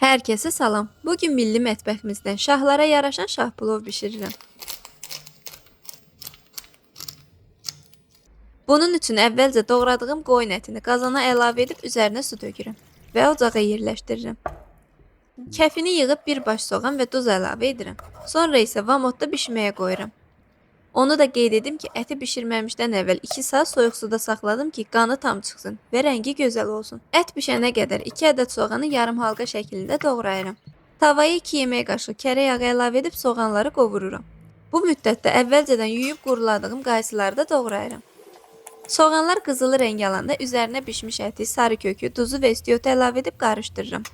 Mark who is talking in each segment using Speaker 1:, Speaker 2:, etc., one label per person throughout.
Speaker 1: Herkese salam. Bugün milli mətbəximizdən şahlara yaraşan şah plov bişirirəm. Bunun üçün əvvəlcə doğradığım qoyun ətini qazana əlavə edib üzərinə su tökürəm və ocağa yerləşdirirəm. Kəfini yığıb bir baş soğan və duz əlavə edirəm. Sonra isə vamodda bişməyə qoyuram. Onu da qeyd edim ki, əti bişirməmişdən əvvəl 2 saat soyuq suda saxladım ki, qanı tam çıxsın və rəngi gözəl olsun. Ət bişənə qədər 2 ədəd soğanı yarım halqa şəklində doğrayıram. Tavaya 2 yemək qaşığı kərə yağı əlavə edib soğanları qovururam. Bu müddətdə əvvəlcədən yuyub quruladığım qayısıları da doğrayıram. Soğanlar qızılı rəng alanda üzərinə bişmiş əti, sarı kökü, duzu və istiyotu əlavə edib qarışdırıram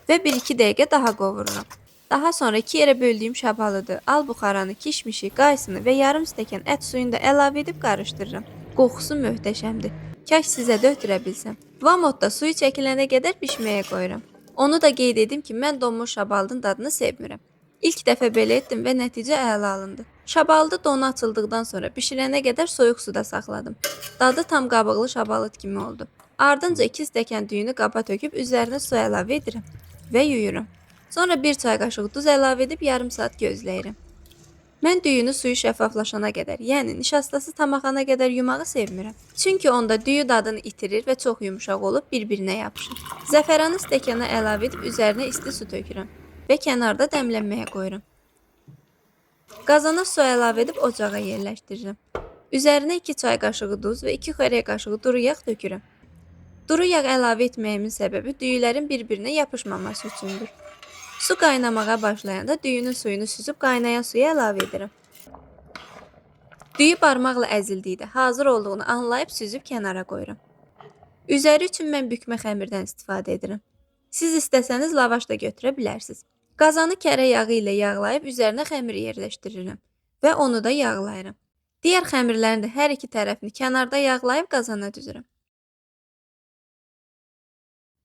Speaker 1: və 1-2 dəqiqə daha qovururam. Daha sonra 2 yerə böldüyüm şabalıdı, al buxaranı, kişmişi, qaysını və yarım stəkan ət suyunu da əlavə edib qarışdırıram. Qoxusu möhtəşəmdir. Kaş sizə də ötürə bilsəm. Vamodda suyu çəkilənə qədər bişməyə qoyuram. Onu da qeyd edim ki, mən donmuş şabalının dadını sevmirəm. İlk dəfə belə etdim və nəticə əla alındı. Şabalıdı donu açıldıqdan sonra bişirənə qədər soyuq suda saxladım. Dadı tam qabıqlı şabalıd kimi oldu. Ardınca 2 stəkan düyünü qaba töküb üzərinə su əlavə edirəm və yuyuram. Sonra 1 çay qaşığı duz əlavə edib yarım saat gözləyirəm. Mən düyünü suyu şəffaflaşana qədər, yəni nişastası tam axana qədər yumağı sevmirəm. Çünki onda düyü dadını itirir və çox yumşaq olub bir-birinə yapışır. Zəfəranı stəkana əlavə edib üzərinə isti su tökürəm və kənarda dəmlənməyə qoyuram. Qazana su əlavə edib ocağa yerləşdirirəm. Üzərinə 2 çay qaşığı duz və 2 xörək qaşığı duru yağ tökürəm. Duru yağ əlavə etməyimin səbəbi düyülərin bir-birinə yapışmaması üçündür. Su qaynamağa başlayanda düyünün suyunu süzüb qaynayan suya əlavə edirəm. Düyü barmaqla əzildikdə hazır olduğunu anlayıb süzüb kənara qoyuram. Üzəri üçün mən bükmə xəmirdən istifadə edirəm. Siz istəsəniz lavaş da götürə bilərsiniz. Qazanı kərə yağı ilə yağlayıb üzərinə xəmir yerləşdirirəm və onu da yağlayıram. Digər xəmirlərin də hər iki tərəfini kənarda yağlayıb qazana düzürəm.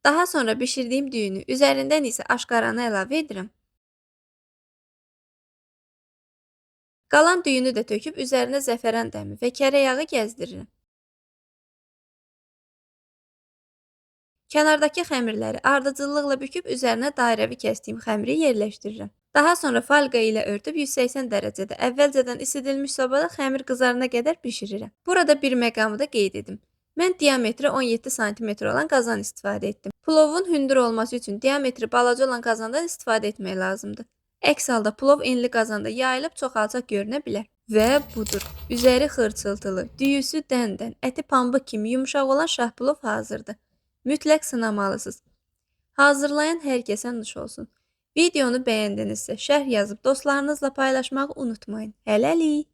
Speaker 1: Daha sonra bişirdiyim düyünü üzərindən isə aşqaranı əlavə edirəm. Qalan düyünü də töküb üzərinə zəfəran dəmi və kərə yağı gəzdirirəm. Kənardakı xəmirləri ardıcıllıqla büküb üzərinə dairəvi kəsdiyim xəmiri yerləşdirirəm. Daha sonra falqa ilə örtüb 180 dərəcədə əvvəlcədən isidilmiş sobada xəmir qızarana qədər bişirirəm. Burada bir məqamı da qeyd edim. Mən diametri 17 sm olan qazan istifadə etdim. Plovun hündür olması üçün diametri balaca olan qazandan istifadə etmək lazımdır. Əks halda plov enli qazanda yayılıb çox alçaq görünə bilər. Və budur. Üzəri xırçıltılı, düyüsü dən-dən, əti pambıq kimi yumşaq olan şah plov hazırdır. Mütləq sınamalısınız. Hazırlayan hər kəsə nuş olsun. Videonu bəyəndinizsə şərh yazıb dostlarınızla paylaşmağı unutmayın. Hələlik!